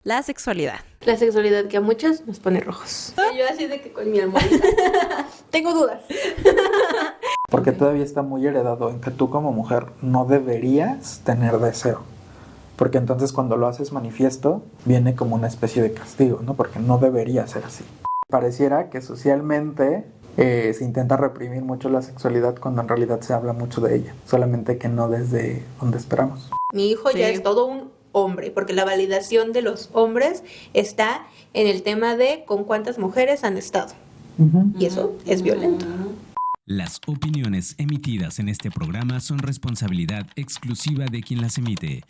La sexualidad. La sexualidad que a muchos nos pone rojos. Yo así de que con mi almohadita tengo dudas. Porque todavía está muy heredado en que tú como mujer no deberías tener deseo. Porque entonces cuando lo haces manifiesto, viene como una especie de castigo, ¿no? Porque no debería ser así. Pareciera que socialmente se intenta reprimir mucho la sexualidad cuando en realidad se habla mucho de ella. Solamente que no desde donde esperamos. Mi hijo ya es todo un hombre, porque la validación de los hombres está en el tema de con cuántas mujeres han estado. Y eso es violento. Las opiniones emitidas en este programa son responsabilidad exclusiva de quien las emite.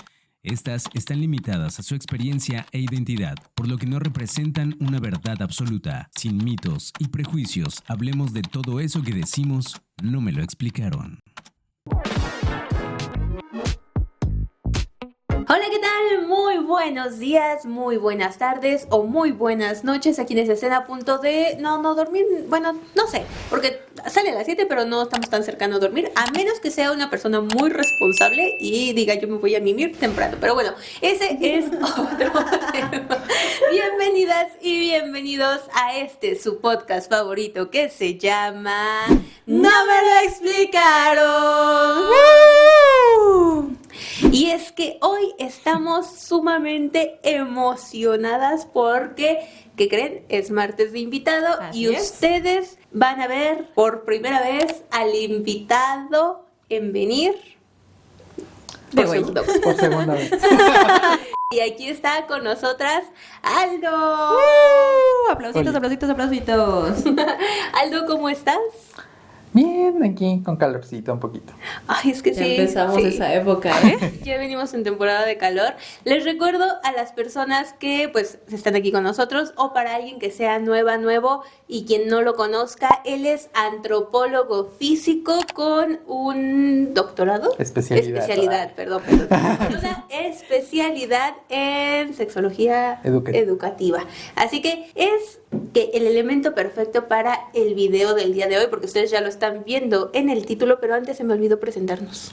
Estas están limitadas a su experiencia e identidad, por lo que no representan una verdad absoluta. Sin mitos y prejuicios, hablemos de todo eso que decimos, no me lo explicaron. Hola, ¿qué tal? Muy buenos días, muy buenas tardes o muy buenas noches a quienes estén a punto de no dormir. Bueno, no sé, porque sale a las 7, pero no estamos tan cercanos a dormir, a menos que sea una persona muy responsable y diga yo me voy a mimir temprano. Pero bueno, ese es otro tema. Bienvenidas y bienvenidos a su podcast favorito que se llama No me lo explicaron. Y es que hoy estamos sumamente emocionadas porque, ¿qué creen? Es martes de invitado. Así y ustedes van a ver por primera vez al invitado en venir por segunda vez. Y aquí está con nosotras Aldo. Aplausitos, aplausitos, aplausitos. Aldo, ¿cómo estás? Bien, aquí con calorcito un poquito. Ay, es que ya empezamos esa época, ¿eh? Ya venimos en temporada de calor. Les recuerdo a las personas que pues están aquí con nosotros, o para alguien que sea nuevo y quien no lo conozca, él es antropólogo físico con un doctorado. Especialidad, perdón. Una especialidad en sexología educativa. Así que es el elemento perfecto para el video del día de hoy, porque ustedes ya lo están viendo en el título, pero antes se me olvidó presentarnos.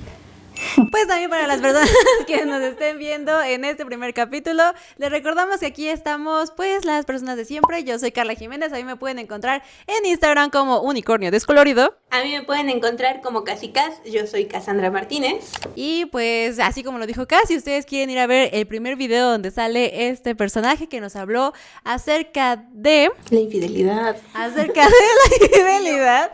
Pues también para las personas que nos estén viendo en este primer capítulo, les recordamos que aquí estamos pues las personas de siempre. Yo soy Carla Jiménez, a mí me pueden encontrar en Instagram como Unicornio Descolorido. A mí me pueden encontrar como Casicas, yo soy Cassandra Martínez. Y pues así como lo dijo Cas, si ustedes quieren ir a ver el primer video donde sale este personaje que nos habló acerca de... la infidelidad. Acerca de la infidelidad.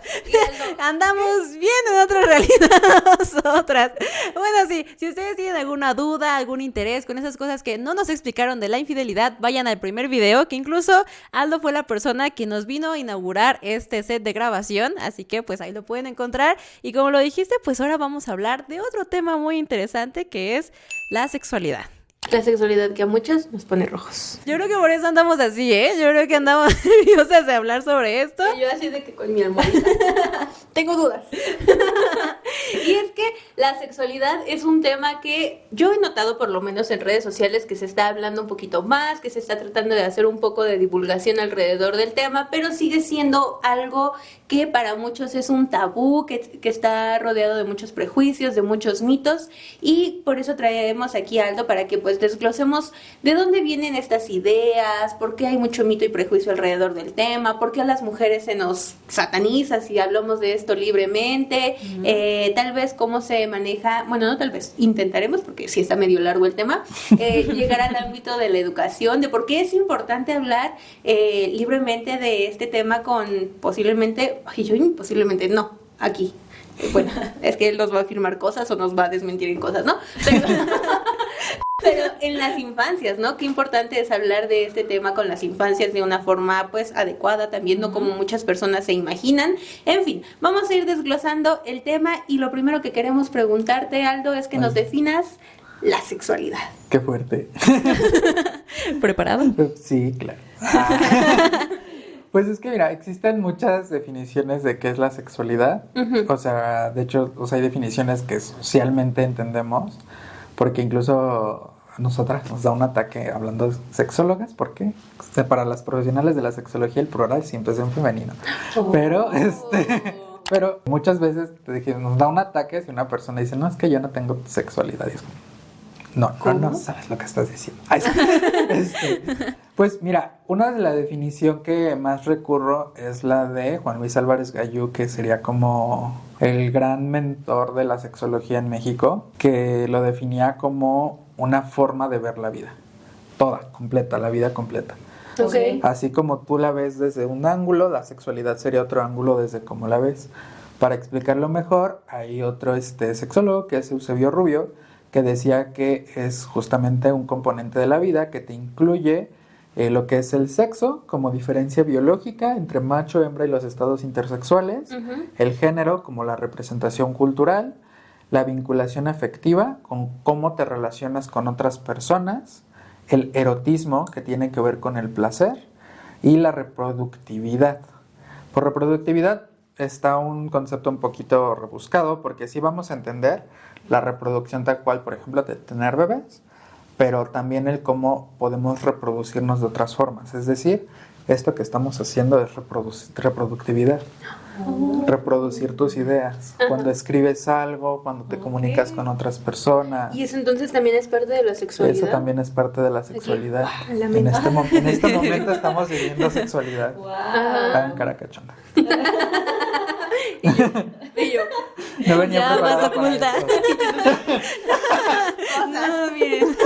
Andamos bien en otra realidad nosotras. Bueno, sí, si ustedes tienen alguna duda, algún interés con esas cosas que no nos explicaron de la infidelidad, vayan al primer video, que incluso Aldo fue la persona que nos vino a inaugurar este set de grabación, así que pues ahí lo pueden encontrar. Y como lo dijiste, pues ahora vamos a hablar de otro tema muy interesante que es la sexualidad. La sexualidad que a muchos nos pone rojos. Yo creo que por eso andamos así, ¿eh? Yo creo que andamos nerviosas de hablar sobre esto. Yo así de que con mi almohadita tengo dudas. Y es que la sexualidad es un tema que yo he notado, por lo menos en redes sociales, que se está hablando un poquito más, que se está tratando de hacer un poco de divulgación alrededor del tema, pero sigue siendo algo que para muchos es un tabú, que está rodeado de muchos prejuicios, de muchos mitos, y por eso traemos aquí a Aldo para que pues desglosemos de dónde vienen estas ideas, por qué hay mucho mito y prejuicio alrededor del tema, por qué a las mujeres se nos sataniza si hablamos de esto libremente, tal vez cómo se maneja, bueno, no tal vez, intentaremos, porque sí está medio largo el tema, llegar al ámbito de la educación, de por qué es importante hablar libremente de este tema con posiblemente no, aquí. Bueno, es que él nos va a afirmar cosas o nos va a desmentir en cosas, ¿no? Pero en las infancias, ¿no? Qué importante es hablar de este tema con las infancias de una forma, pues, adecuada, también no como muchas personas se imaginan. En fin, vamos a ir desglosando el tema y lo primero que queremos preguntarte, Aldo, es que nos definas la sexualidad. Qué fuerte. ¿Preparado? Sí, claro. Pues es que mira, existen muchas definiciones de qué es la sexualidad. O sea, de hecho, hay definiciones que socialmente entendemos, porque incluso a nosotras nos da un ataque hablando de sexólogas, porque para las profesionales de la sexología el plural siempre es en femenino. Pero muchas veces nos da un ataque si una persona dice, no, es que yo no tengo sexualidad. Y es como, No sabes lo que estás diciendo. Ay, sí. Pues mira, una de la definición que más recurro es la de Juan Luis Álvarez Gallú, que sería como el gran mentor de la sexología en México, que lo definía como una forma de ver la vida, toda, completa, la vida completa. Okay. Así como tú la ves desde un ángulo, la sexualidad sería otro ángulo desde cómo la ves. Para explicarlo mejor, hay otro sexólogo que es Eusebio Rubio, que decía que es justamente un componente de la vida que te incluye lo que es el sexo como diferencia biológica entre macho, hembra y los estados intersexuales, el género como la representación cultural, la vinculación afectiva con cómo te relacionas con otras personas, el erotismo que tiene que ver con el placer y la reproductividad. Por reproductividad está un concepto un poquito rebuscado porque sí vamos a entender la reproducción tal cual, por ejemplo, de tener bebés, pero también el cómo podemos reproducirnos de otras formas. Es decir, esto que estamos haciendo es reproductividad. Reproducir tus ideas. Cuando escribes algo, cuando te comunicas con otras personas. ¿Y eso entonces también es parte de la sexualidad? Eso también es parte de la sexualidad. Okay. En este momento estamos viviendo sexualidad. Tan caracachonda. Y yo. No venía Ya preparada vas para oculta. esto. No, miren.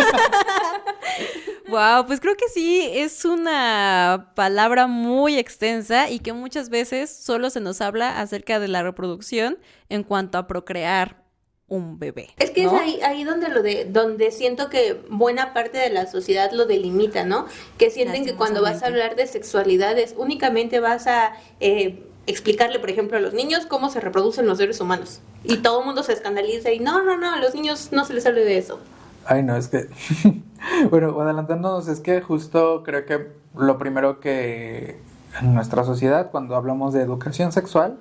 Wow, pues creo que sí, es una palabra muy extensa y que muchas veces solo se nos habla acerca de la reproducción en cuanto a procrear un bebé. Es que ¿no? es ahí donde siento que buena parte de la sociedad lo delimita, ¿no? Que sienten que cuando vas a hablar de sexualidades únicamente vas a explicarle, por ejemplo, a los niños cómo se reproducen los seres humanos. Y todo el mundo se escandaliza y no, a los niños no se les hable de eso. Ay, no, es que... Bueno, adelantándonos, es que justo creo que lo primero que en nuestra sociedad, cuando hablamos de educación sexual,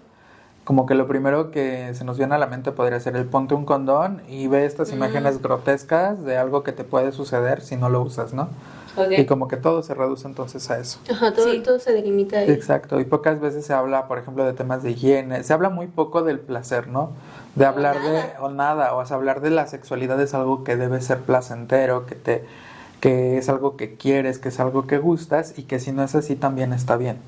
como que lo primero que se nos viene a la mente podría ser el ponte un condón y ve estas imágenes grotescas de algo que te puede suceder si no lo usas, ¿no? Okay. Y como que todo se reduce entonces a eso. Ajá, todo se delimita ahí. Exacto, y pocas veces se habla, por ejemplo, de temas de higiene, se habla muy poco del placer, ¿no? De hablar hablar de la sexualidad es algo que debe ser placentero, que es algo que quieres, que es algo que gustas y que si no es así también está bien,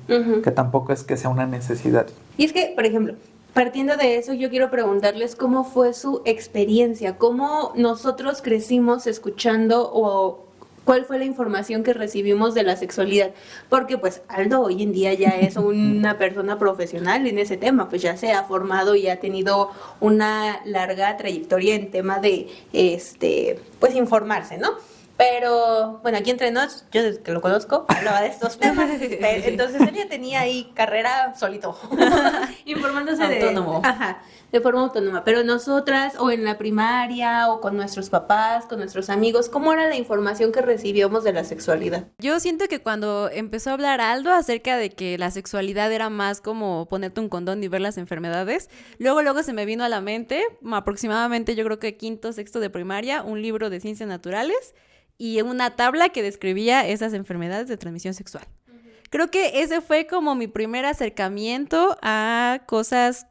que tampoco es que sea una necesidad. Y es que, por ejemplo, partiendo de eso, yo quiero preguntarles cómo fue su experiencia, cómo nosotros crecimos escuchando o cuál fue la información que recibimos de la sexualidad, porque pues Aldo hoy en día ya es una persona profesional en ese tema, pues ya se ha formado y ha tenido una larga trayectoria en tema de, pues informarse, ¿no? Pero, bueno, aquí entre nos, yo desde que lo conozco, hablaba de estos temas, entonces él ya tenía ahí carrera solito, informándose de forma autónoma, pero nosotras, o en la primaria, o con nuestros papás, con nuestros amigos, ¿cómo era la información que recibíamos de la sexualidad? Yo siento que cuando empezó a hablar Aldo acerca de que la sexualidad era más como ponerte un condón y ver las enfermedades, luego se me vino a la mente, aproximadamente yo creo que quinto, sexto de primaria, un libro de ciencias naturales y una tabla que describía esas enfermedades de transmisión sexual. Creo que ese fue como mi primer acercamiento a cosas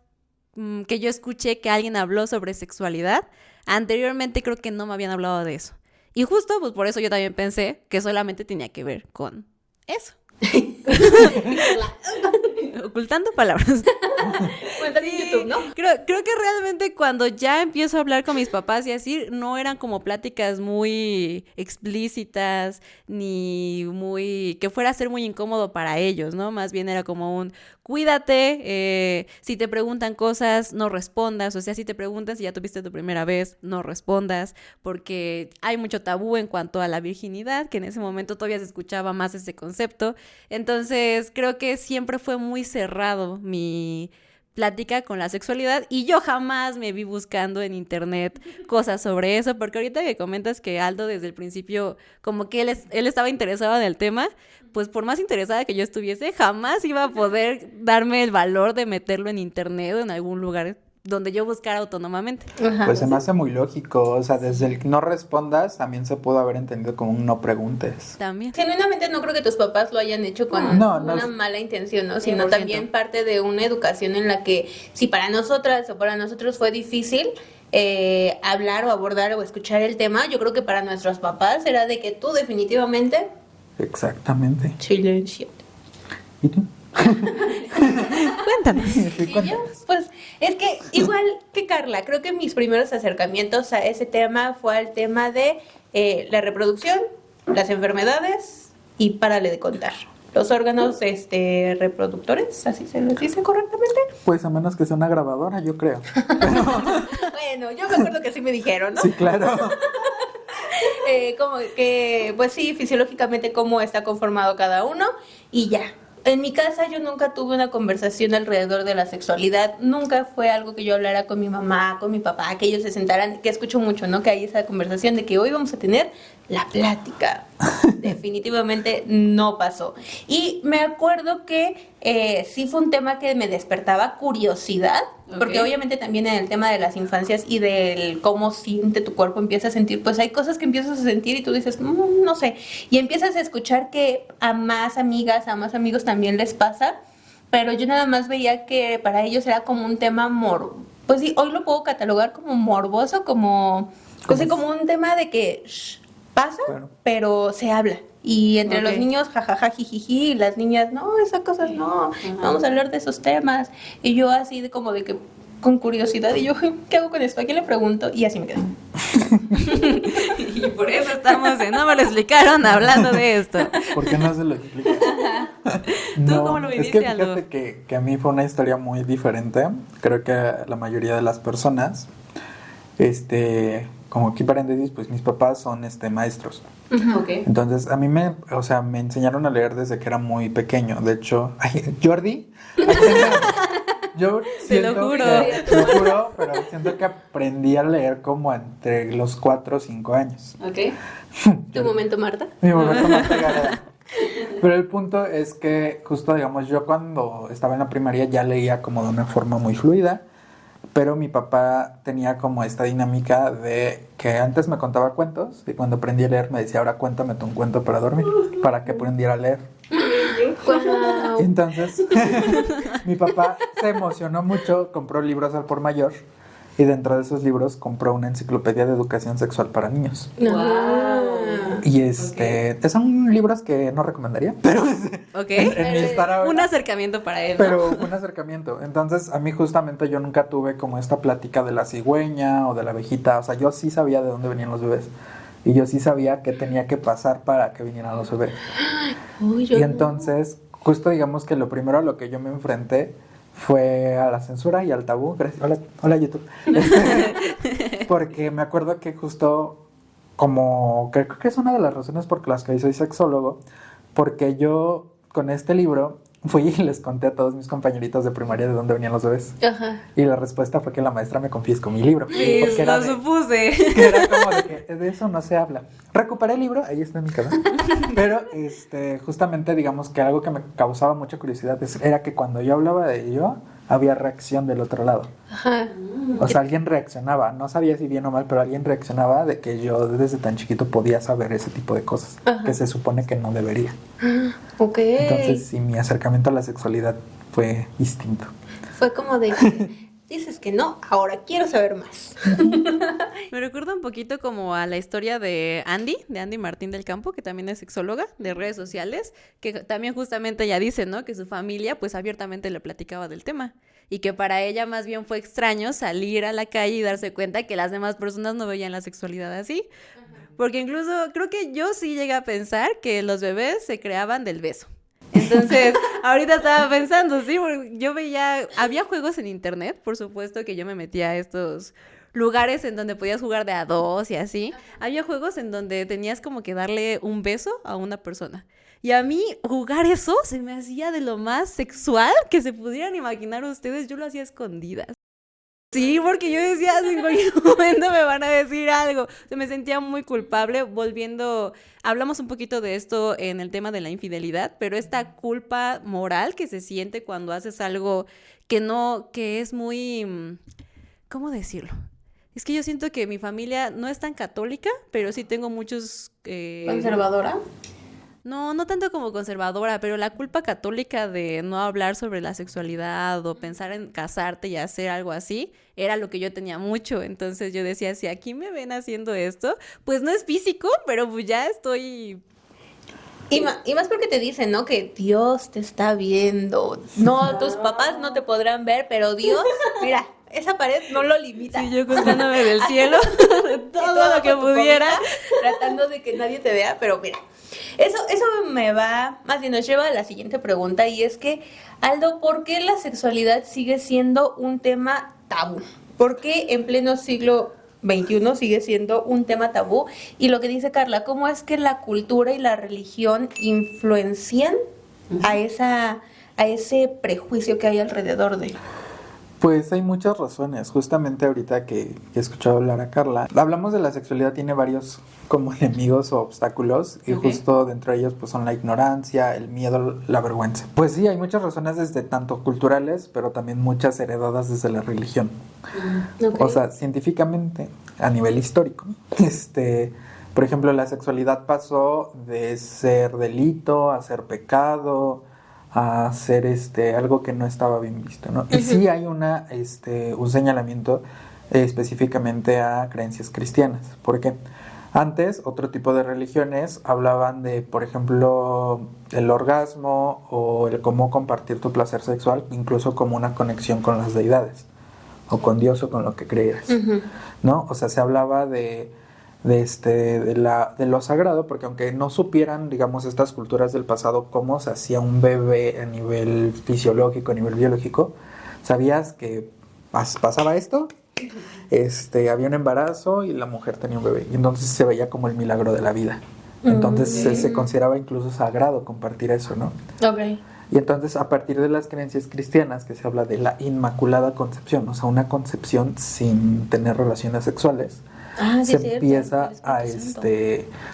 que yo escuché que alguien habló sobre sexualidad. Anteriormente creo que no me habían hablado de eso. Y justo, pues por eso yo también pensé que solamente tenía que ver con eso. Ocultando palabras. Cuéntame en YouTube, ¿no? Creo que realmente cuando ya empiezo a hablar con mis papás y así, no eran como pláticas muy explícitas, ni muy... que fuera a ser muy incómodo para ellos, ¿no? Más bien era como un... cuídate, si te preguntan cosas, no respondas, o sea, si te preguntan si ya tuviste tu primera vez, no respondas, porque hay mucho tabú en cuanto a la virginidad, que en ese momento todavía se escuchaba más ese concepto, entonces creo que siempre fue muy cerrado mi plática con la sexualidad y yo jamás me vi buscando en internet cosas sobre eso, porque ahorita que comentas que Aldo desde el principio como que él estaba interesado en el tema, pues por más interesada que yo estuviese, jamás iba a poder darme el valor de meterlo en internet o en algún lugar donde yo buscara autónomamente. Ajá, Pues se me hace muy lógico, o sea, desde el no respondas también se pudo haber entendido como un no preguntes. También. Genuinamente no creo que tus papás lo hayan hecho con una mala intención, ¿no? Sino 100%. también parte de una educación en la que si para nosotras o para nosotros fue difícil, hablar o abordar o escuchar el tema. Yo creo que para nuestros papás era de que tú definitivamente Exactamente. silencio. ¿Y tú? Cuéntanos. Sí, Y yo, cuéntanos. pues, es que igual que Carla, creo que mis primeros acercamientos a ese tema fue al tema de la reproducción, las enfermedades y párale de contar. Los órganos reproductores, así se les dice correctamente. Pues a menos que sea una grabadora, yo creo. Bueno, yo me acuerdo que así me dijeron, ¿no? Sí, claro. Como que, pues sí, fisiológicamente cómo está conformado cada uno y ya. En mi casa yo nunca tuve una conversación alrededor de la sexualidad, nunca fue algo que yo hablara con mi mamá, con mi papá, que ellos se sentaran, que escucho mucho, ¿no? Que hay esa conversación de que hoy vamos a tener la plática. Definitivamente no pasó. Y me acuerdo que sí fue un tema que me despertaba curiosidad, porque Ok. obviamente también en el tema de las infancias y del cómo siente tu cuerpo, empieza a sentir, pues hay cosas que empiezas a sentir y tú dices, no sé, y empiezas a escuchar que a más amigas, a más amigos también les pasa, pero yo nada más veía que para ellos era como un tema pues sí, hoy lo puedo catalogar como morboso, como, pues sí, como un tema de que pasa, Claro. pero se habla. Y entre Ok. los niños, jajaja, jijiji, y las niñas, no, esas cosas no, vamos a hablar de esos temas. Y yo así de como de que con curiosidad, y yo, ¿qué hago con esto? ¿A quién le pregunto? Y así me quedé. Y por eso estamos en No me lo explicaron hablando de esto. ¿Por qué no se lo explico? ¿Tú cómo lo es viviste, que Aldo? fíjate que a mí fue una historia muy diferente. Creo que la mayoría de las personas, como aquí paréntesis, pues mis papás son maestros. Ok. Entonces, a mí me enseñaron a leer desde que era muy pequeño. De hecho, ay, Jordi, yo Te lo siento juro. te lo juro, pero siento que aprendí a leer como entre los 4 o 5 años. Ok. ¿Tu momento, Marta? Mi momento más pegado. Pero el punto es que justo, digamos, yo cuando estaba en la primaria ya leía como de una forma muy fluida, pero mi papá tenía como esta dinámica de que antes me contaba cuentos y cuando aprendí a leer me decía, ahora cuéntame tú un cuento para dormir, para que aprendiera a leer. Wow. Entonces, mi papá se emocionó mucho, compró libros al por mayor y dentro de esos libros compró una enciclopedia de educación sexual para niños. Y son libros que no recomendaría, pero Ok. en mi estar ahora, Un acercamiento para él, ¿no? pero un acercamiento. Entonces, a mí justamente yo nunca tuve como esta plática de la cigüeña o de la abejita. O sea, yo sí sabía de dónde venían los bebés. Y yo sí sabía qué tenía que pasar para que vinieran los bebés. Uy, yo Y no. entonces, justo digamos que lo primero a lo que yo me enfrenté fue a la censura y al tabú. Gracias. Hola YouTube. Porque me acuerdo que justo como creo que es una de las razones por las que hoy soy sexólogo, porque yo con este libro fui y les conté a todos mis compañeritos de primaria de dónde venían los bebés. Ajá. Y la respuesta fue que la maestra me confiscó mi libro. Sí, Porque lo era, supuse. que era como de que de eso no se habla. Recuperé el libro, ahí está en mi casa. Pero justamente digamos que algo que me causaba mucha curiosidad era que cuando yo hablaba de ello, había reacción del otro lado. Ajá. O sea, alguien reaccionaba, no sabía si bien o mal, pero alguien reaccionaba de que yo desde tan chiquito podía saber ese tipo de cosas, Ajá. que se supone que no debería. Ok. Entonces, sí, mi acercamiento a la sexualidad fue distinto. Fue como de que dices que no, ahora quiero saber más. Me recuerda un poquito como a la historia de Andy Martín del Campo, que también es sexóloga de redes sociales, que también justamente ella dice, ¿no? Que su familia pues abiertamente le platicaba del tema y que para ella más bien fue extraño salir a la calle y darse cuenta que las demás personas no veían la sexualidad así. Porque incluso creo que yo sí llegué a pensar que los bebés se creaban del beso. Entonces, ahorita estaba pensando, sí, porque yo había juegos en internet, por supuesto que yo me metía a estos lugares en donde podías jugar de a dos y así. Había juegos en donde tenías como que darle un beso a una persona. Y a mí jugar eso se me hacía de lo más sexual que se pudieran imaginar ustedes. Yo lo hacía a escondidas. Sí, porque yo decía, en cualquier momento me van a decir algo. O sea, me sentía muy culpable hablamos un poquito de esto en el tema de la infidelidad, pero esta culpa moral que se siente cuando haces algo que es muy, ¿cómo decirlo? Es que yo siento que mi familia no es tan católica, pero sí tengo muchos... ¿Conservadora? no tanto como conservadora, pero la culpa católica de no hablar sobre la sexualidad o pensar en casarte y hacer algo así, era lo que yo tenía mucho. Entonces yo decía, si aquí me ven haciendo esto, pues no es físico, pero pues ya estoy... Y más porque te dicen, ¿no? Que Dios te está viendo. No, tus papás no te podrán ver, pero Dios, mira, esa pared no lo limita. Sí, yo contándome del cielo, de todo lo que con tu pudiera. cobija, tratando de que nadie te vea, pero mira, eso me va, más bien nos lleva a la siguiente pregunta, y es que, Aldo, ¿por qué la sexualidad sigue siendo un tema tabú? ¿Por qué en pleno siglo XXI sigue siendo un tema tabú? Y lo que dice Carla, ¿cómo es que la cultura y la religión influencian a ese prejuicio que hay alrededor de? Pues hay muchas razones. Justamente ahorita que he escuchado hablar a Carla, hablamos de la sexualidad, tiene varios como enemigos o obstáculos, y justo dentro de ellos pues son la ignorancia, el miedo, la vergüenza. Pues sí, hay muchas razones desde tanto culturales, pero también muchas heredadas desde la religión. Okay. O sea, científicamente, a nivel histórico, por ejemplo, la sexualidad pasó de ser delito a ser pecado, a ser algo que no estaba bien visto, ¿no? Y sí hay un señalamiento específicamente a creencias cristianas. ¿Por qué? Antes, otro tipo de religiones hablaban de, por ejemplo, el orgasmo o el cómo compartir tu placer sexual, incluso como una conexión con las deidades, o con Dios o con lo que creas, ¿no? O sea, se hablaba de lo sagrado, porque aunque no supieran, digamos, estas culturas del pasado cómo se hacía un bebé a nivel fisiológico, a nivel biológico, sabías que pasaba esto, había un embarazo y la mujer tenía un bebé, y entonces se veía como el milagro de la vida. Entonces se consideraba incluso sagrado compartir eso, ¿no? Okay. Y entonces, a partir de las creencias cristianas, que se habla de la inmaculada concepción, o sea, una concepción sin tener relaciones sexuales, sí, se empieza a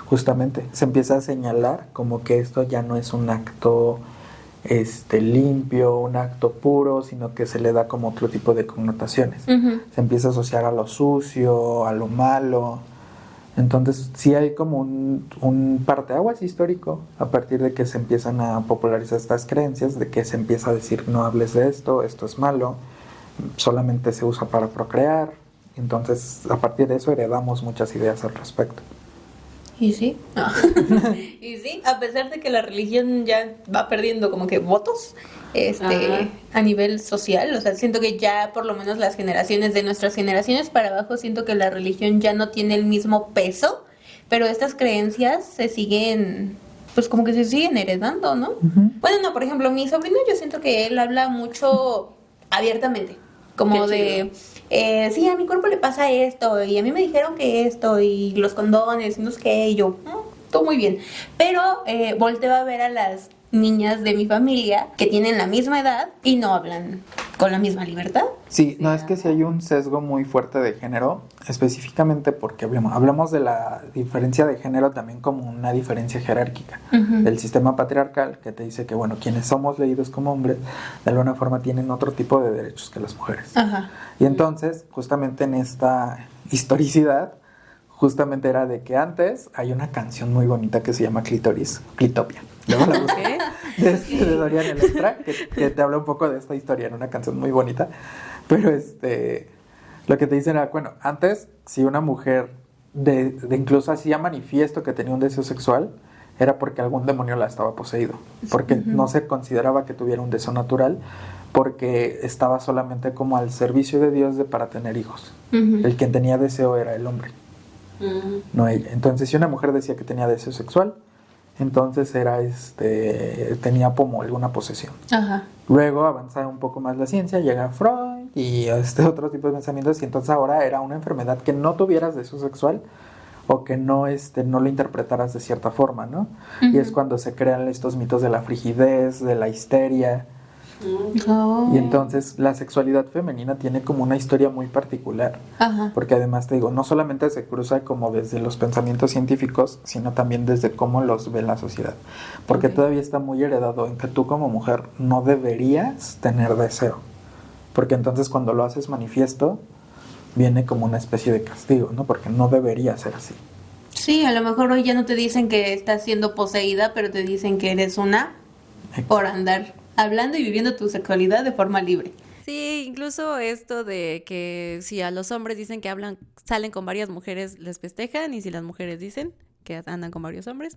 justamente se empieza a señalar como que esto ya no es un acto limpio, un acto puro, sino que se le da como otro tipo de connotaciones. Se empieza a asociar a lo sucio, a lo malo. Entonces sí hay como un parteaguas histórico a partir de que se empiezan a popularizar estas creencias, de que se empieza a decir no hables de esto es malo, solamente se usa para procrear. Entonces, a partir de eso heredamos muchas ideas al respecto. ¿Y sí? No. Y sí, a pesar de que la religión ya va perdiendo como que votos a nivel social, o sea, siento que ya por lo menos las generaciones de nuestras generaciones para abajo, siento que la religión ya no tiene el mismo peso, pero estas creencias se siguen, pues como que se siguen heredando, ¿no? Bueno, no, por ejemplo, mi sobrino, yo siento que él habla mucho abiertamente, como de... sí, a mi cuerpo le pasa esto, y a mí me dijeron que esto, y los condones, y no sé qué, y yo, todo muy bien. Pero volteo a ver a las niñas de mi familia que tienen la misma edad y no hablan con la misma libertad. Sí, no, es que sí hay un sesgo muy fuerte de género, específicamente porque hablamos de la diferencia de género también como una diferencia jerárquica. El sistema patriarcal que te dice que, bueno, quienes somos leídos como hombres, de alguna forma tienen otro tipo de derechos que las mujeres. Y entonces, justamente en esta historicidad, justamente era de que antes hay una canción muy bonita que se llama Clitopia. Luego la busqué, de Dorian Electra, que te habla un poco de esta historia, en una canción muy bonita. Pero lo que te dicen era, bueno, antes si una mujer de incluso hacía manifiesto que tenía un deseo sexual, era porque algún demonio la estaba poseído, porque no se consideraba que tuviera un deseo natural, porque estaba solamente como al servicio de Dios para tener hijos. El que tenía deseo era el hombre, no ella. Entonces, si una mujer decía que tenía deseo sexual, entonces era tenía como alguna posesión. Luego avanza un poco más la ciencia, llega Freud y otro tipo de pensamientos, y entonces ahora era una enfermedad que no tuvieras deseo sexual o que no lo interpretaras de cierta forma, ¿no? Y es cuando se crean estos mitos de la frigidez, de la histeria. Y entonces la sexualidad femenina tiene como una historia muy particular, porque además te digo, no solamente se cruza como desde los pensamientos científicos, sino también desde cómo los ve la sociedad, porque todavía está muy heredado en que tú como mujer no deberías tener deseo, porque entonces cuando lo haces manifiesto viene como una especie de castigo, ¿no? Porque no debería ser así. Sí, a lo mejor hoy ya no te dicen que estás siendo poseída, pero te dicen que eres una por andar hablando y viviendo tu sexualidad de forma libre. Sí, incluso esto de que si a los hombres dicen que salen con varias mujeres, les festejan, y si las mujeres dicen que andan con varios hombres,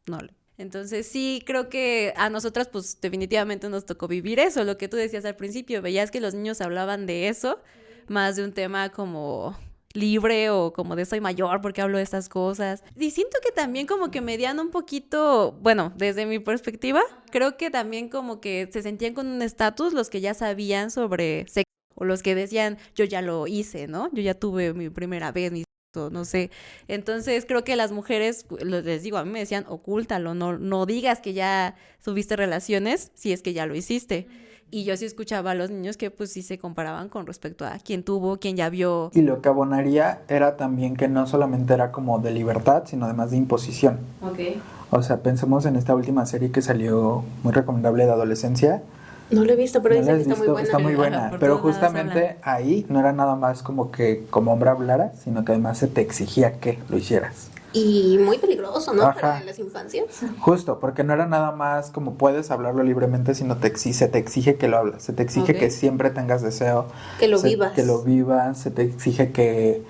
no. Entonces sí, creo que a nosotras pues definitivamente nos tocó vivir eso, lo que tú decías al principio, veías que los niños hablaban de eso, más de un tema como libre o como de soy mayor porque hablo de estas cosas. Y siento que también como que medían un poquito, bueno, desde mi perspectiva, creo que también como que se sentían con un estatus los que ya sabían sobre sexo, o los que decían, yo ya lo hice, ¿no? Yo ya tuve mi primera vez, no sé. Entonces creo que las mujeres, les digo, a mí me decían, ocúltalo, no digas que ya tuviste relaciones si es que ya lo hiciste. Y yo sí escuchaba a los niños que pues sí se comparaban con respecto a quién tuvo, quién ya vio. Y lo que abonaría era también que no solamente era como de libertad, sino además de imposición. Okay. O sea, pensemos en esta última serie que salió muy recomendable de adolescencia. No lo he visto, pero ¿No dicen la que has está muy visto? buena. Está muy buena, Por pero todos lados justamente ahí no era nada más como que como hombre hablara, sino que además se te exigía que lo hicieras. Y muy peligroso, ¿no? Ajá. Para las infancias. Justo, porque no era nada más como puedes hablarlo libremente, sino se te exige que lo hablas, se te exige Ok. que siempre tengas deseo, Que lo vivas. que lo vivas, se te exige que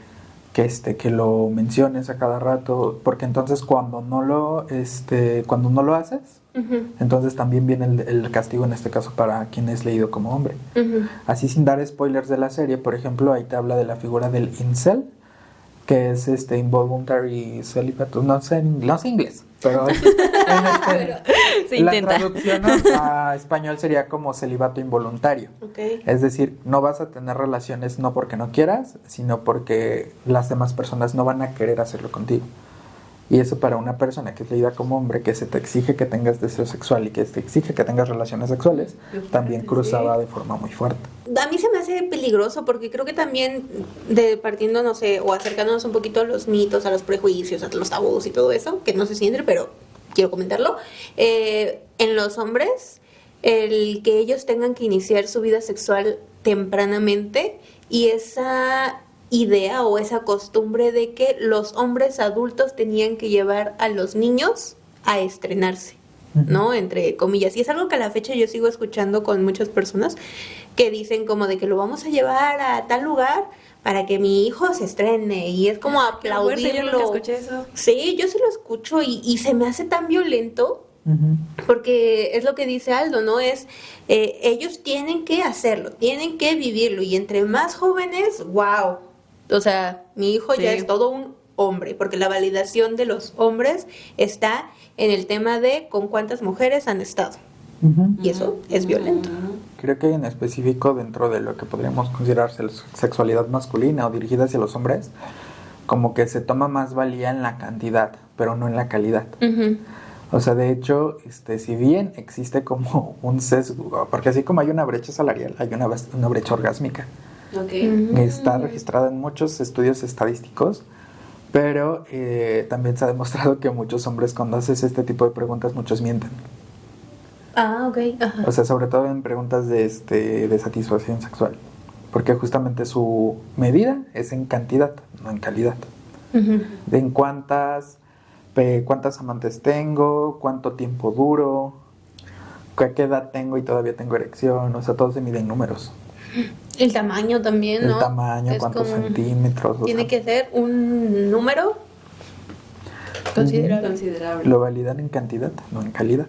lo menciones a cada rato, porque entonces cuando no lo haces, Ujú, entonces también viene el castigo en este caso para quien es leído como hombre. ujú. Así sin dar spoilers de la serie, por ejemplo, ahí te habla de la figura del incel, que es involuntary celibate, no sé inglés, pero Se la intenta. traducción a español sería como celibato involuntario. Ok. Es decir, no vas a tener relaciones no porque no quieras, sino porque las demás personas no van a querer hacerlo contigo. Y eso para una persona que es leída como hombre, que se te exige que tengas deseo sexual y que te exige que tengas relaciones sexuales, también cruzaba de forma muy fuerte. A mí se me hace peligroso porque creo que también partiendo, no sé, o acercándonos un poquito a los mitos, a los prejuicios, a los tabús y todo eso, que no sé si entre, pero quiero comentarlo. En los hombres, el que ellos tengan que iniciar su vida sexual tempranamente y esa idea o esa costumbre de que los hombres adultos tenían que llevar a los niños a estrenarse, ¿no? Entre comillas. Y es algo que a la fecha yo sigo escuchando con muchas personas que dicen como de que lo vamos a llevar a tal lugar para que mi hijo se estrene. Y es como aplaudirlo. Yo nunca escuché eso. Sí, yo sí lo escucho y se me hace tan violento. Porque es lo que dice Aldo, ¿no? Ellos tienen que hacerlo, tienen que vivirlo. Y entre más jóvenes, wow. O sea, mi hijo ya es todo un hombre, porque la validación de los hombres está en el tema de con cuántas mujeres han estado. Y eso es violento. Creo que en específico dentro de lo que podríamos considerar sexualidad masculina o dirigida hacia los hombres, como que se toma más valía en la cantidad, pero no en la calidad. Uh-huh. O sea, de hecho, si bien existe como un sesgo, porque así como hay una brecha salarial, hay una brecha orgásmica. Okay. Está registrada en muchos estudios estadísticos, pero también se ha demostrado que muchos hombres cuando haces este tipo de preguntas, muchos mienten. Ah, ok. Ajá. O sea, sobre todo en preguntas de satisfacción sexual, porque justamente su medida es en cantidad, no en calidad. Uh-huh. De en cuántas amantes tengo, cuánto tiempo duro, a qué edad tengo y todavía tengo erección, o sea, todo se mide en números. El tamaño también, ¿no? El tamaño, Es cuántos como centímetros. Tiene que ser un número considerable. Lo validan en cantidad, no en calidad.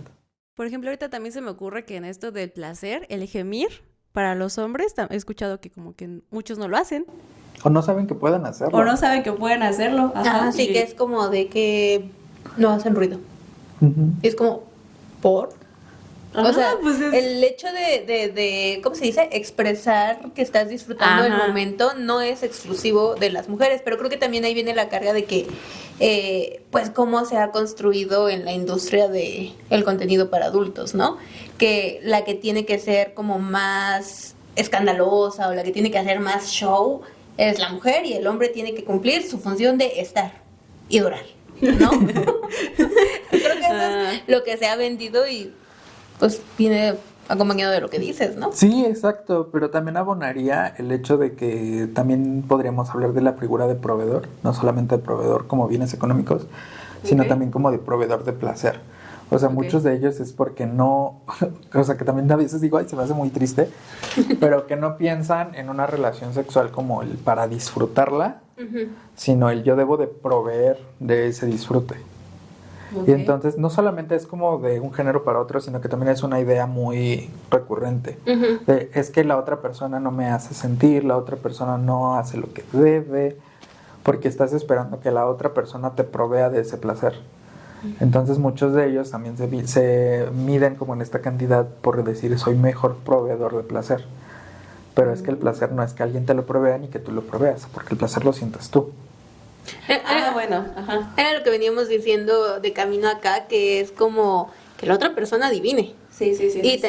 Por ejemplo, ahorita también se me ocurre que en esto del placer, el gemir para los hombres, he escuchado que como que muchos no lo hacen. O no saben que pueden hacerlo. O no saben que pueden hacerlo. Ajá. Sí, que es como de que no hacen ruido. Uh-huh. Es como, ¿por? Ajá, O sea, pues es... el hecho de, ¿cómo se dice? Expresar que estás disfrutando Ajá. el momento no es exclusivo de las mujeres, pero creo que también ahí viene la carga de que, pues, cómo se ha construido en la industria de el contenido para adultos, ¿no? Que la que tiene que ser como más escandalosa o la que tiene que hacer más show es la mujer y el hombre tiene que cumplir su función de estar y durar, ¿no? Creo que eso es lo que se ha vendido y pues viene acompañado de lo que dices, ¿no? Sí, exacto, pero también abonaría el hecho de que también podríamos hablar de la figura de proveedor, no solamente de proveedor como bienes económicos, sino Ok. también como de proveedor de placer. O sea, Ok. muchos de ellos es porque no, o sea, que también a veces digo, ay, se me hace muy triste, pero que no piensan en una relación sexual como el para disfrutarla, Ujú. sino el yo debo de proveer de ese disfrute. Ok. Y entonces no solamente es como de un género para otro, sino que también es una idea muy recurrente. Ujú. Es que la otra persona no me hace sentir, la otra persona no hace lo que debe, porque estás esperando que la otra persona te provea de ese placer. Entonces muchos de ellos también se miden como en esta cantidad por decir soy mejor proveedor de placer. Pero es que el placer no es que alguien te lo provea ni que tú lo proveas, porque el placer lo sientes tú. Bueno, ajá. Era lo que veníamos diciendo de camino acá, que es como que la otra persona adivine. Sí. Y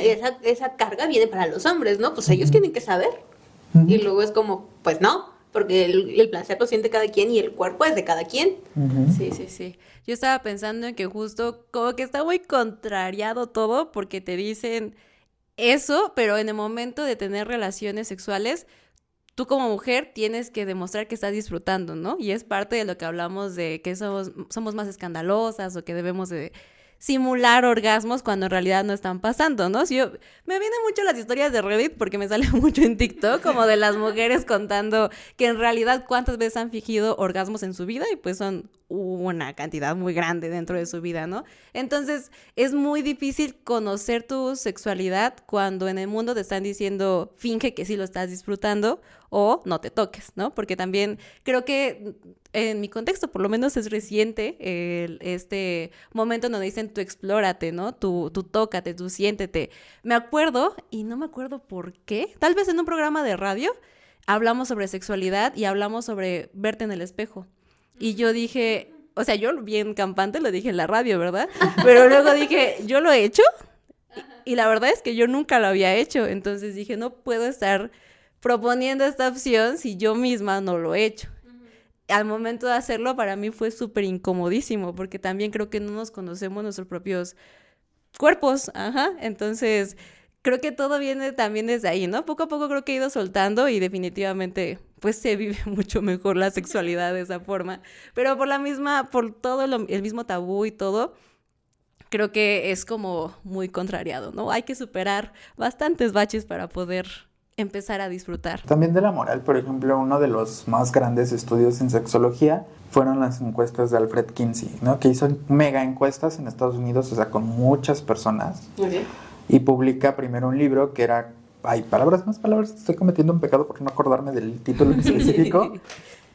esa carga viene para los hombres, ¿no? Pues ellos Ujú. tienen que saber. Ujú. Y luego es como, pues no, porque el placer lo siente cada quien y el cuerpo es de cada quien. Ujú. Sí. Yo estaba pensando en que justo como que está muy contrariado todo porque te dicen eso, pero en el momento de tener relaciones sexuales, tú como mujer tienes que demostrar que estás disfrutando, ¿no? Y es parte de lo que hablamos de que somos más escandalosas o que debemos de simular orgasmos cuando en realidad no están pasando, ¿no? Si yo, me vienen mucho las historias de Reddit porque me sale mucho en TikTok, como de las mujeres contando que en realidad cuántas veces han fingido orgasmos en su vida y pues son una cantidad muy grande dentro de su vida, ¿no? Entonces es muy difícil conocer tu sexualidad cuando en el mundo te están diciendo finge que sí lo estás disfrutando o no te toques, ¿no? Porque también creo que en mi contexto, por lo menos es reciente, este momento donde dicen tú explórate, ¿no? Tú tócate, tú siéntete. Me acuerdo, y no me acuerdo por qué, tal vez en un programa de radio hablamos sobre sexualidad y hablamos sobre verte en el espejo. Y yo dije, o sea, yo bien campante lo dije en la radio, ¿verdad? Pero luego dije, ¿yo lo he hecho? Y la verdad es que yo nunca lo había hecho. Entonces dije, no puedo estar proponiendo esta opción si yo misma no lo he hecho. Al momento de hacerlo, para mí fue súper incomodísimo, porque también creo que no nos conocemos nuestros propios cuerpos, ajá. Entonces, creo que todo viene también desde ahí, ¿no? Poco a poco creo que he ido soltando y definitivamente, pues se vive mucho mejor la sexualidad de esa forma. Pero por todo el mismo tabú y todo, creo que es como muy contrariado, ¿no? Hay que superar bastantes baches para poder empezar a disfrutar. También de la moral, por ejemplo, uno de los más grandes estudios en sexología fueron las encuestas de Alfred Kinsey, ¿no? Que hizo mega encuestas en Estados Unidos, o sea, con muchas personas, y publica primero un libro que era, hay palabras más palabras, estoy cometiendo un pecado por no acordarme del título en específico,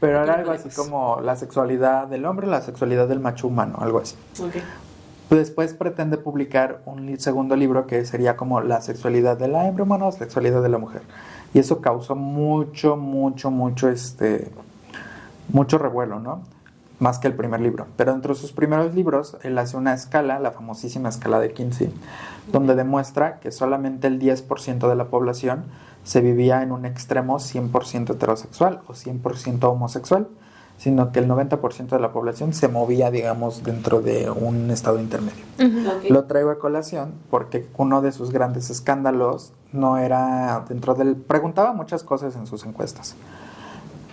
pero era algo así como la sexualidad del hombre, la sexualidad del macho humano, algo así. Después pretende publicar un segundo libro que sería como la sexualidad del hombre humano, la sexualidad de la mujer. Y eso causó mucho revuelo, ¿no? Más que el primer libro. Pero entre sus primeros libros, él hace una escala, la famosísima escala de Kinsey, donde demuestra que solamente el 10% de la población se vivía en un extremo 100% heterosexual o 100% homosexual, sino que el 90% de la población se movía, digamos, dentro de un estado intermedio. Lo traigo a colación porque uno de sus grandes escándalos no era preguntaba muchas cosas en sus encuestas,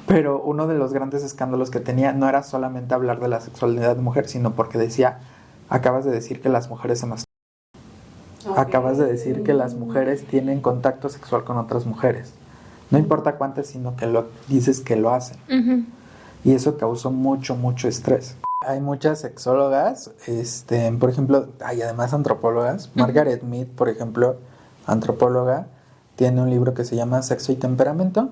pero uno de los grandes escándalos que tenía no era solamente hablar de la sexualidad de mujer, sino porque decía, acabas de decir que las mujeres se masturban. Acabas de decir que las mujeres tienen contacto sexual con otras mujeres. No importa cuántas, sino que dices que lo hacen. Y eso causó mucho estrés. Hay muchas sexólogas, por ejemplo, hay además antropólogas. Margaret Mead, por ejemplo, antropóloga, tiene un libro que se llama Sexo y Temperamento,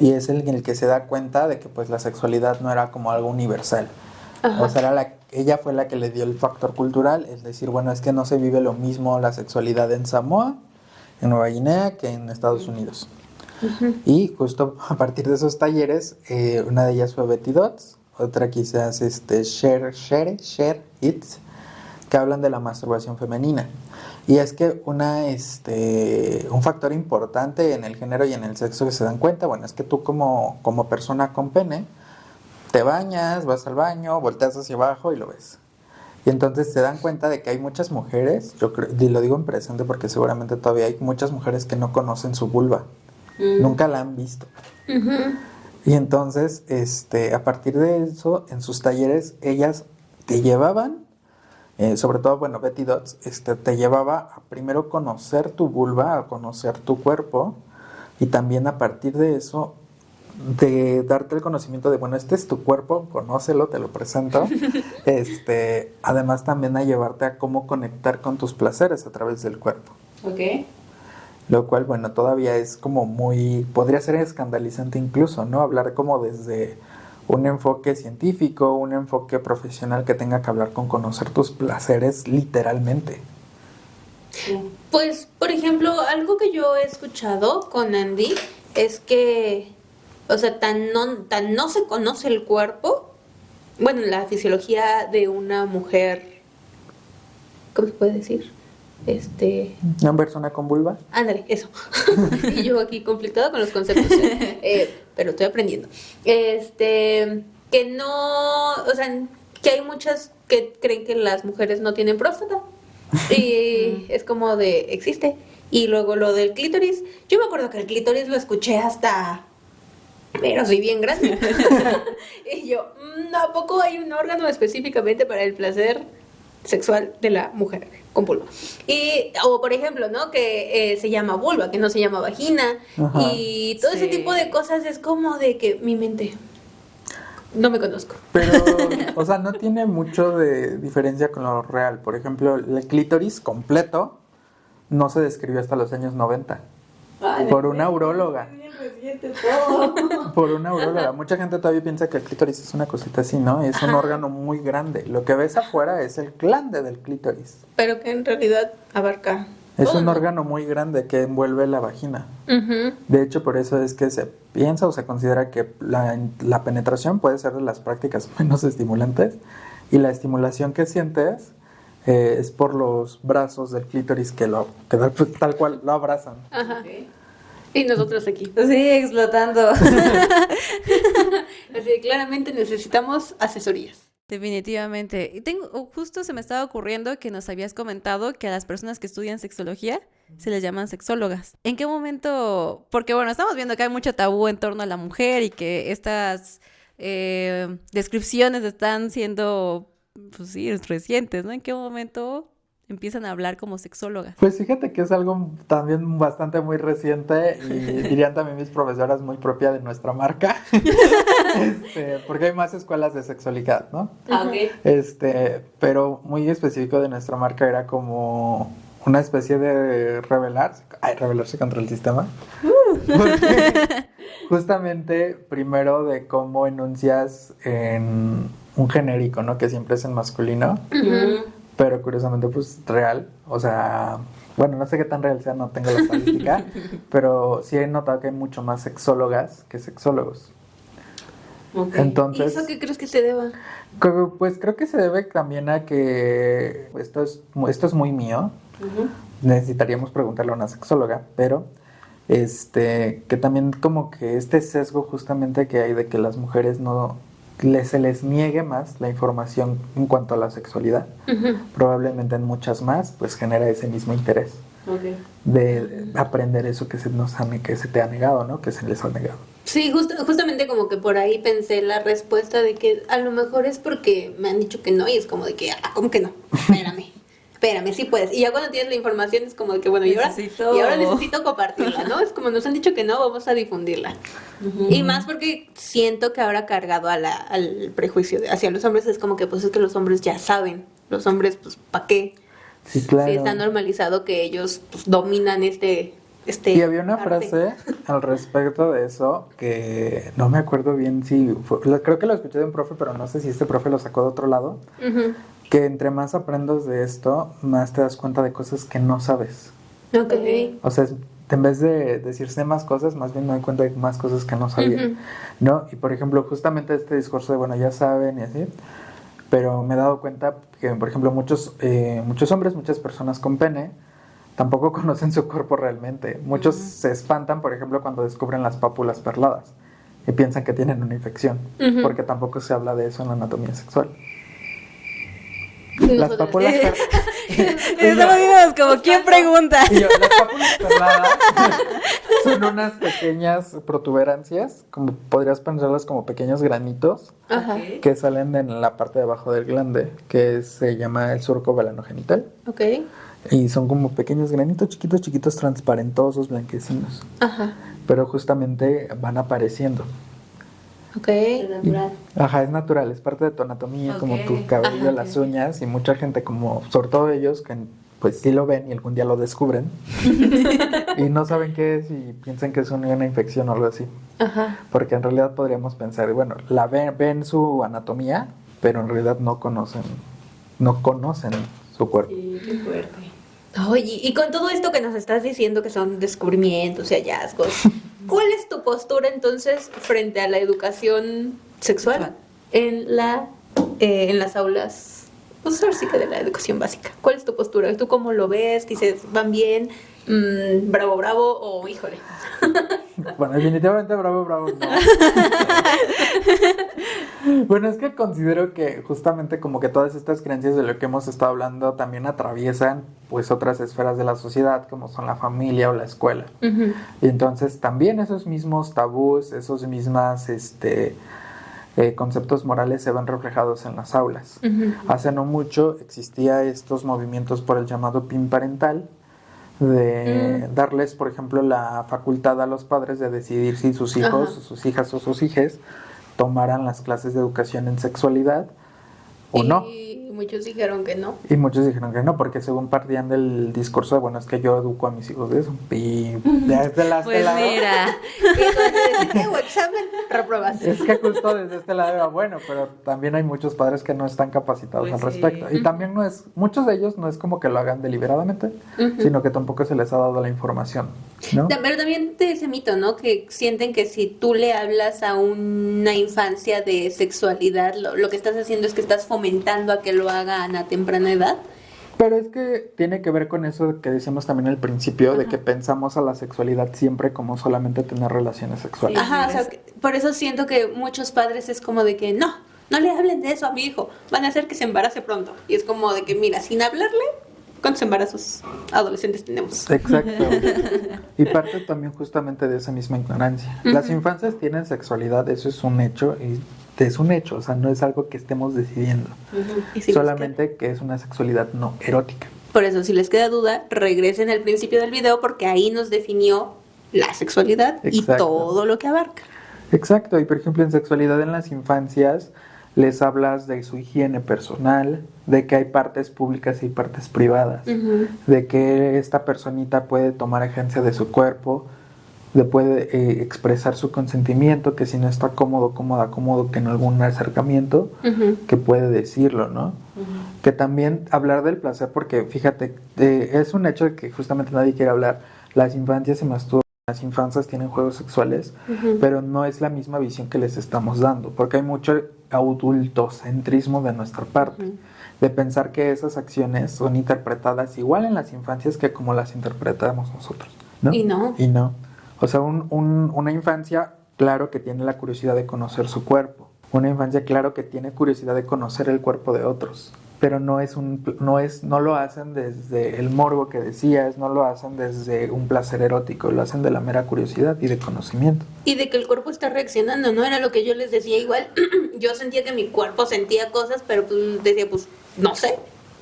y es en el que se da cuenta de que pues la sexualidad no era como algo universal. O sea, ella fue la que le dio el factor cultural, es decir, bueno, es que no se vive lo mismo la sexualidad en Samoa, en Nueva Guinea, que en Estados Unidos. Y justo a partir de esos talleres, una de ellas fue Betty Dodds, otra quizás Share It, que hablan de la masturbación femenina. Y es que un factor importante en el género y en el sexo que se dan cuenta, bueno, es que tú como persona con pene, te bañas, vas al baño, volteas hacia abajo y lo ves. Y entonces se dan cuenta de que hay muchas mujeres, yo creo, y lo digo en presente porque seguramente todavía hay muchas mujeres que no conocen su vulva, nunca la han visto. Y entonces, a partir de eso, en sus talleres, ellas te llevaban, sobre todo, bueno, Betty Dodds, te llevaba a primero conocer tu vulva, a conocer tu cuerpo, y también a partir de eso, de darte el conocimiento de, bueno, este es tu cuerpo, conócelo, te lo presento. Además también a llevarte a cómo conectar con tus placeres a través del cuerpo. Ok. Lo cual, bueno, todavía es como muy, podría ser escandalizante incluso, ¿no? Hablar como desde un enfoque científico, un enfoque profesional que tenga que hablar con conocer tus placeres literalmente. Pues, por ejemplo, algo que yo he escuchado con Andy es que, o sea, tan no se conoce el cuerpo, bueno, la fisiología de una mujer, ¿cómo se puede decir? ¿Una persona con vulva? Ándale, eso. Y yo aquí conflictada con los conceptos, pero estoy aprendiendo. Que no, o sea, que hay muchas que creen que las mujeres no tienen próstata. Y es como de, existe. Y luego lo del clítoris. Yo me acuerdo que el clítoris lo escuché hasta, pero soy bien grande. Y yo, ¿a poco hay un órgano específicamente para el placer sexual de la mujer con vulva? O por ejemplo, ¿no? Que se llama vulva, que no se llama vagina. Ajá. Y todo ese tipo de cosas es como de que mi mente, no me conozco. Pero, o sea, no tiene mucho de diferencia con lo real. Por ejemplo, el clítoris completo no se describió hasta los años 90. Por una uróloga. Por una uróloga. Mucha gente todavía piensa que el clítoris es una cosita así, ¿no? Es un órgano muy grande. Lo que ves afuera es el glande del clítoris. Pero que en realidad abarca Es todo, un ¿no? órgano muy grande que envuelve la vagina. Ujú. De hecho, por eso es que se piensa o se considera que la penetración puede ser de las prácticas menos estimulantes, y la estimulación que sientes es por los brazos del clítoris que tal cual lo abrazan. Ajá. Y nosotros aquí. Sí, explotando. Así que claramente necesitamos asesorías. Definitivamente. Y justo se me estaba ocurriendo que nos habías comentado que a las personas que estudian sexología se les llaman sexólogas. ¿En qué momento? Porque bueno, estamos viendo que hay mucho tabú en torno a la mujer y que estas descripciones están siendo, pues sí, recientes, ¿no? ¿En qué momento empiezan a hablar como sexólogas? Pues fíjate que es algo también bastante muy reciente, y dirían también mis profesoras, muy propia de nuestra marca. Porque hay más escuelas de sexualidad, ¿no? Ah, ok. Pero muy específico de nuestra marca era como una especie de rebelarse contra el sistema. Porque justamente primero de cómo enuncias en un genérico, ¿no? Que siempre es en masculino, pero curiosamente pues real, o sea, bueno, no sé qué tan real sea, no tengo la estadística, pero sí he notado que hay mucho más sexólogas que sexólogos. Okay. Entonces, ¿Y eso qué crees que se deba? Pues creo que se debe también a que esto es muy mío. Necesitaríamos preguntarle a una sexóloga, pero que también como que este sesgo justamente que hay de que las mujeres se les niegue más la información en cuanto a la sexualidad, probablemente en muchas más, pues genera ese mismo interés de aprender eso que se te ha negado, ¿no? Que se les ha negado. Sí, justamente como que por ahí pensé la respuesta de que a lo mejor es porque me han dicho que no, y es como de que, ¿cómo que no? Espérame, sí puedes. Y ya cuando tienes la información es como de que, bueno, y ahora necesito compartirla, ¿no? Es como nos han dicho que no, vamos a difundirla. Y más porque siento que ahora cargado al prejuicio hacia los hombres es como que, pues es que los hombres ya saben. Los hombres, pues, ¿para qué? Sí, claro. Sí, está normalizado que ellos pues, dominan y había una frase al respecto de eso que no me acuerdo bien si creo que lo escuché de un profe, pero no sé si este profe lo sacó de otro lado, que entre más aprendes de esto, más te das cuenta de cosas que no sabes. Okay. O sea, en vez de decirse más cosas, más bien me doy cuenta de más cosas que no sabía, ¿no? Y por ejemplo, justamente este discurso de, bueno, ya saben y así, pero me he dado cuenta que, por ejemplo, muchos hombres, muchas personas con pene, tampoco conocen su cuerpo realmente. Muchos se espantan, por ejemplo, cuando descubren las pápulas perladas y piensan que tienen una infección, porque tampoco se habla de eso en la anatomía sexual. Las pápulas Estamos viendo como quién pregunta. y yo, las pápulas perladas son unas pequeñas protuberancias, como podrías pensarlas como pequeños granitos Ajá. que salen en la parte de abajo del glande, que se llama el surco velanogenital. Ok. Y son como pequeños granitos chiquitos, chiquitos, transparentosos, blanquecinos. Ajá. Pero justamente van apareciendo. Ok. Natural. Ajá, es natural, es parte de tu anatomía, como tu cabello, Ajá, las uñas, y mucha gente, como sobre todo ellos, que pues sí lo ven y algún día lo descubren, y no saben qué es y piensan que es una infección o algo así. Ajá. Porque en realidad podríamos pensar, bueno, ven su anatomía, pero en realidad no conocen su cuerpo. Sí, qué fuerte. Oye, y con todo esto que nos estás diciendo que son descubrimientos y hallazgos, ¿cuál es tu postura entonces frente a la educación sexual en las aulas? Pues ahora sí que de la educación básica. ¿Cuál es tu postura? ¿Tú cómo lo ves? ¿Dices, van bien? ¿Bravo, bravo? ¿O híjole? Bueno, definitivamente bravo, no. Bueno, es que considero que justamente como que todas estas creencias de lo que hemos estado hablando también atraviesan pues otras esferas de la sociedad, como son la familia o la escuela. Ujú. Y entonces también esos mismos tabús, esos mismas conceptos morales se ven reflejados en las aulas. Ujú. Hace no mucho existía estos movimientos por el llamado PIN parental, de darles, por ejemplo, la facultad a los padres de decidir si sus hijos, Ajá. o sus hijas o sus hijes tomaran las clases de educación en sexualidad o no. Y muchos dijeron que no. Y muchos dijeron que no, porque según partían del discurso de, bueno, es que yo educo a mis hijos de eso. Y desde Pues mira, Y entonces, ¿qué? ¿O examen? Reprobaste. es que justo desde este lado era bueno, pero también hay muchos padres que no están capacitados Pues al sí. respecto. Y también muchos de ellos no es como que lo hagan deliberadamente, sino que tampoco se les ha dado la información, ¿no? Pero también de ese mito, ¿no? Que sienten que si tú le hablas a una infancia de sexualidad, lo que estás haciendo es que estás fomentando a que lo hagan a temprana edad. Pero es que tiene que ver con eso que decíamos también al principio, de que pensamos a la sexualidad siempre como solamente tener relaciones sexuales. Ajá, o sea, por eso siento que muchos padres es como de que no le hablen de eso a mi hijo, van a hacer que se embarace pronto. Y es como de que, mira, sin hablarle, ¿cuántos embarazos adolescentes tenemos? Exacto. Y parte también justamente de esa misma ignorancia. Las infancias tienen sexualidad, eso es un hecho, y es un hecho, o sea, no es algo que estemos decidiendo. Y si les Solamente que es una sexualidad no erótica. Por eso, si les queda duda, regresen al principio del video porque ahí nos definió la sexualidad y Exacto. todo lo que abarca. Exacto, y por ejemplo en sexualidad en las infancias les hablas de su higiene personal, de que hay partes públicas y partes privadas, de que esta personita puede tomar agencia de su cuerpo, puede expresar su consentimiento, que si no está cómodo, que en algún acercamiento, que puede decirlo, ¿no? Que también hablar del placer, porque fíjate, es un hecho de que justamente nadie quiere hablar, las infancias se masturban, las infancias tienen juegos sexuales, pero no es la misma visión que les estamos dando, porque hay mucho adultocentrismo de nuestra parte, de pensar que esas acciones son interpretadas igual en las infancias que como las interpretamos nosotros, ¿no? Y no. Y no. O sea, una infancia, claro que tiene la curiosidad de conocer su cuerpo. Una infancia, claro que tiene curiosidad de conocer el cuerpo de otros. Pero no lo hacen desde el morbo que decías, no lo hacen desde un placer erótico, lo hacen de la mera curiosidad y de conocimiento. Y de que el cuerpo está reaccionando, ¿no? Era lo que yo les decía igual. Yo sentía que mi cuerpo sentía cosas, pero pues decía, pues, no sé.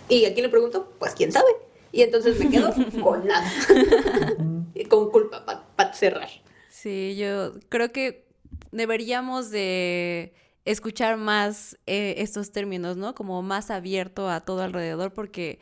Y a quién le pregunto, pues, ¿quién sabe? Y entonces me quedo con nada. Y con culpa para cerrar. sí, yo creo que deberíamos de escuchar más estos términos, ¿no? Como más abierto a todo alrededor, porque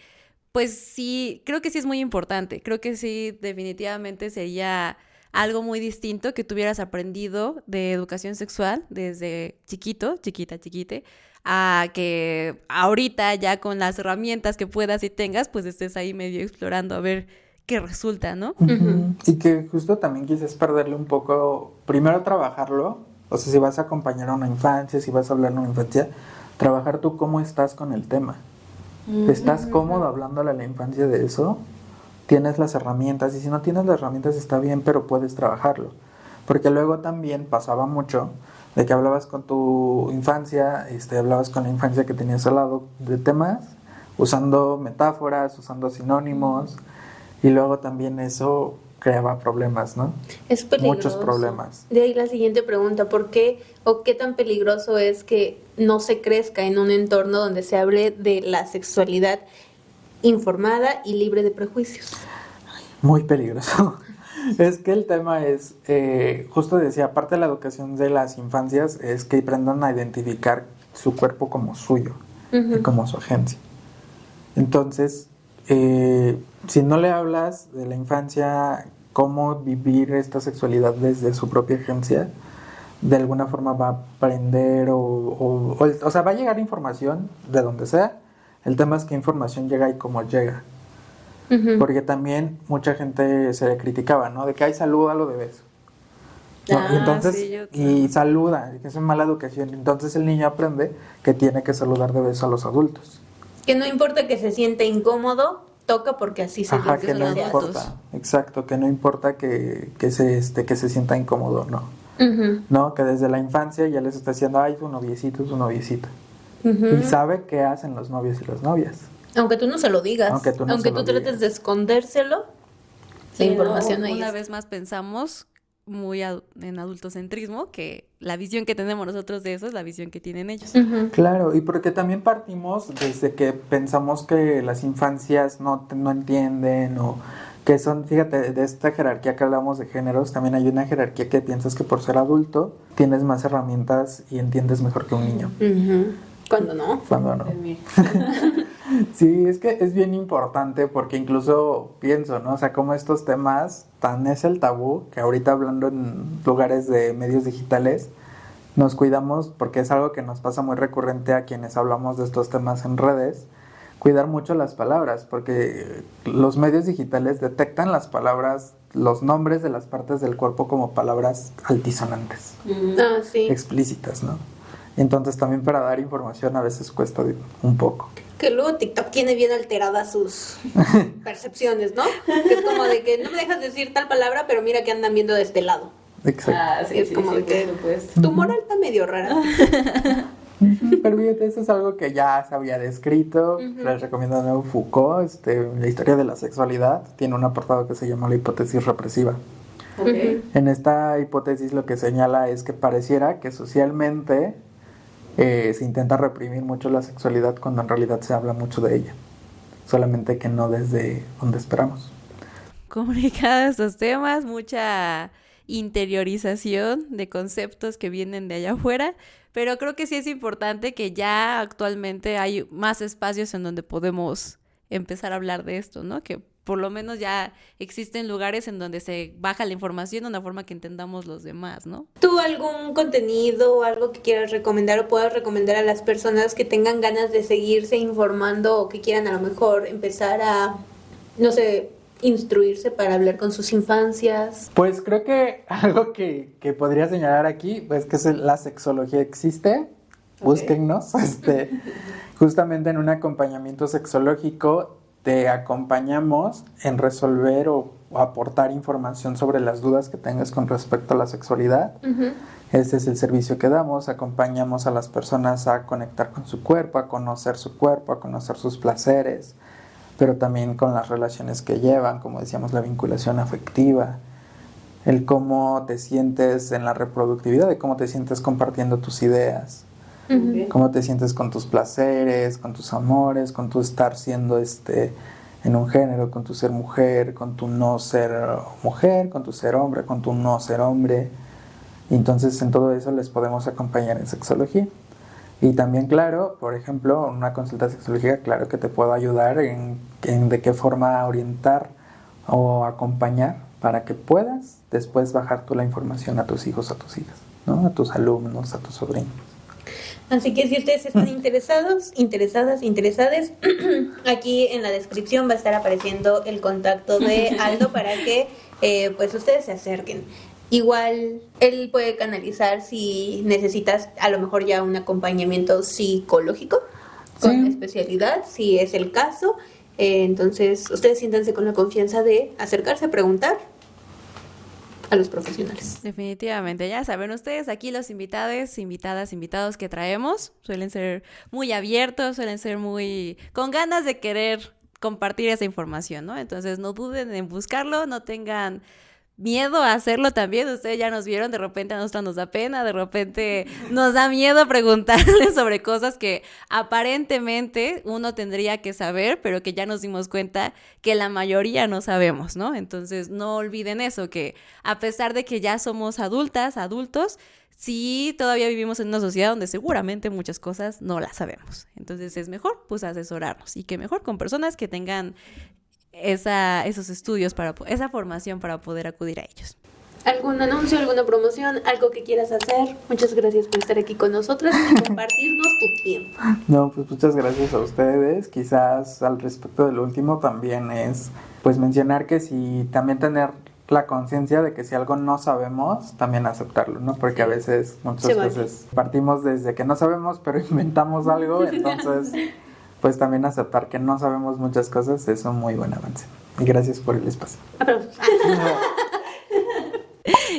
pues sí, creo que sí es muy importante. Creo que sí, definitivamente sería algo muy distinto que tú hubieras aprendido de educación sexual desde chiquito, chiquite, a que ahorita ya con las herramientas que puedas y tengas, pues estés ahí medio explorando a ver qué resulta, ¿no? Y que justo también quizás perderle un poco, primero trabajarlo, o sea, si vas a acompañar a una infancia, si vas a hablar a una infancia, trabajar tú cómo estás con el tema. ¿Estás cómodo hablándole a la infancia de eso? ¿Tienes las herramientas? Y si no tienes las herramientas está bien, pero puedes trabajarlo. Porque luego también pasaba mucho de que hablabas con tu infancia, hablabas con la infancia que tenías al lado de temas usando metáforas, usando sinónimos, y luego también eso creaba problemas, ¿no? Es peligroso. Muchos problemas. De ahí la siguiente pregunta, ¿por qué o qué tan peligroso es que no se crezca en un entorno donde se hable de la sexualidad informada y libre de prejuicios? Muy peligroso. Es que el tema es, justo decía, aparte de la educación de las infancias, es que aprendan a identificar su cuerpo como suyo y como su agencia. Entonces, si no le hablas de la infancia, cómo vivir esta sexualidad desde su propia agencia, de alguna forma va a aprender o sea, va a llegar información de donde sea. El tema es que información llega y cómo llega. Porque también mucha gente se le criticaba, ¿no? De que hay salúdalo de beso. ¿No? Ah, Y entonces, sí, y saluda, que es una mala educación. Entonces el niño aprende que tiene que saludar de beso a los adultos. Que no importa que se sienta incómodo, toca porque así se Ajá, dice, que no son importa. adultos. Exacto, que no importa que se sienta incómodo, ¿no? Ujú, No, que desde la infancia ya les está diciendo, ay, tu noviecito, tu noviecita. ujú. Y sabe qué hacen los novios y las novias. Aunque tú no se lo digas, Aunque tú no se lo trates digas. de escondérselo, Sí, la información ¿no? ahí Una está. vez más pensamos muy en adultocentrismo, que la visión que tenemos nosotros de eso es la visión que tienen ellos. Ujú. Claro, y porque también partimos desde que pensamos que las infancias no entienden o que son, fíjate, de esta jerarquía que hablamos de géneros, también hay una jerarquía que piensas que por ser adulto tienes más herramientas y entiendes mejor que un niño. Ujú. Cuando no. Cuando no. Sí, es que es bien importante porque incluso pienso, ¿no? O sea, como estos temas, tan es el tabú que ahorita hablando en lugares de medios digitales, nos cuidamos porque es algo que nos pasa muy recurrente a quienes hablamos de estos temas en redes, cuidar mucho las palabras, porque los medios digitales detectan las palabras, los nombres de las partes del cuerpo como palabras altisonantes, Ah, sí. explícitas, ¿no? Entonces también para dar información a veces cuesta un poco. Que luego TikTok tiene bien alteradas sus percepciones, ¿no? Que es como de que no me dejas decir tal palabra, pero mira que andan viendo de este lado. Exacto. Sí, es como de que tu moral está medio rara. Pero fíjate, eso es algo que ya se había descrito. Les recomiendo de nuevo Foucault, la historia de la sexualidad. Tiene un apartado que se llama la hipótesis represiva. En esta hipótesis lo que señala es que pareciera que socialmente se intenta reprimir mucho la sexualidad cuando en realidad se habla mucho de ella. Solamente que no desde donde esperamos. Comunicados estos temas, mucha interiorización de conceptos que vienen de allá afuera, pero creo que sí es importante que ya actualmente hay más espacios en donde podemos empezar a hablar de esto, ¿no? Que por lo menos ya existen lugares en donde se baja la información de una forma que entendamos los demás, ¿no? ¿Tú algún contenido o algo que quieras recomendar o puedas recomendar a las personas que tengan ganas de seguirse informando o que quieran a lo mejor empezar a, no sé, instruirse para hablar con sus infancias? Pues creo que algo que podría señalar aquí, pues que la sexología existe. Búsquennos, justamente en un acompañamiento sexológico te acompañamos en resolver o aportar información sobre las dudas que tengas con respecto a la sexualidad. Ese es el servicio que damos, acompañamos a las personas a conectar con su cuerpo, a conocer sus placeres, pero también con las relaciones que llevan, como decíamos, la vinculación afectiva, el cómo te sientes en la reproductividad, de cómo te sientes compartiendo tus ideas. Cómo te sientes con tus placeres, con tus amores, con tu estar siendo en un género, con tu ser mujer, con tu no ser mujer, con tu ser hombre, con tu no ser hombre. Y entonces en todo eso les podemos acompañar en sexología. Y también, claro, por ejemplo, una consulta sexológica, claro que te puedo ayudar en de qué forma orientar o acompañar para que puedas después bajar tú la información a tus hijos, a tus hijas, ¿no? A tus alumnos, a tus sobrinos. Así que si ustedes están interesadas, aquí en la descripción va a estar apareciendo el contacto de Aldo para que pues ustedes se acerquen. Igual él puede canalizar si necesitas a lo mejor ya un acompañamiento psicológico con especialidad, si es el caso. Entonces ustedes siéntanse con la confianza de acercarse a preguntar a los profesionales. Definitivamente, ya saben ustedes, aquí los invitados que traemos suelen ser muy abiertos, suelen ser muy con ganas de querer compartir esa información, ¿no? Entonces no duden en buscarlo, no tengan miedo a hacerlo también. Ustedes ya nos vieron, de repente a nosotros nos da pena, de repente nos da miedo preguntarles sobre cosas que aparentemente uno tendría que saber, pero que ya nos dimos cuenta que la mayoría no sabemos, ¿no? Entonces no olviden eso, que a pesar de que ya somos adultos, sí todavía vivimos en una sociedad donde seguramente muchas cosas no las sabemos. Entonces es mejor pues asesorarnos, y que mejor con personas que tengan esos estudios, esa formación para poder acudir a ellos. ¿Algún anuncio, alguna promoción, algo que quieras hacer? Muchas gracias por estar aquí con nosotras y compartirnos tu tiempo. No, pues muchas gracias a ustedes. Quizás al respecto del último también es pues mencionar que si también tener la conciencia de que si algo no sabemos, también aceptarlo, ¿no? Porque a veces, muchas veces partimos desde que no sabemos, pero inventamos algo, entonces pues también aceptar que no sabemos muchas cosas es un muy buen avance. Y gracias por el espacio. Aplausos.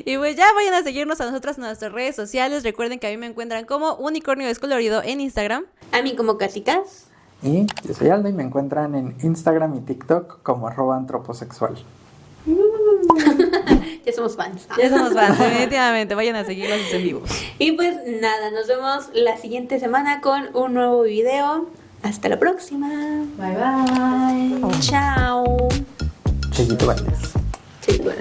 Y pues ya vayan a seguirnos a nosotras en nuestras redes sociales. Recuerden que a mí me encuentran como Unicornio Descolorido en Instagram. A mí como Casicas. Y yo soy Aldo y me encuentran en Instagram y TikTok como @antroposexual. Ya somos fans. Ya somos fans, definitivamente. Vayan a seguirnos en vivo. Y pues nada, nos vemos la siguiente semana con un nuevo video. Hasta la próxima. Bye bye. Chao. Chayito Valdés. Sí, bueno.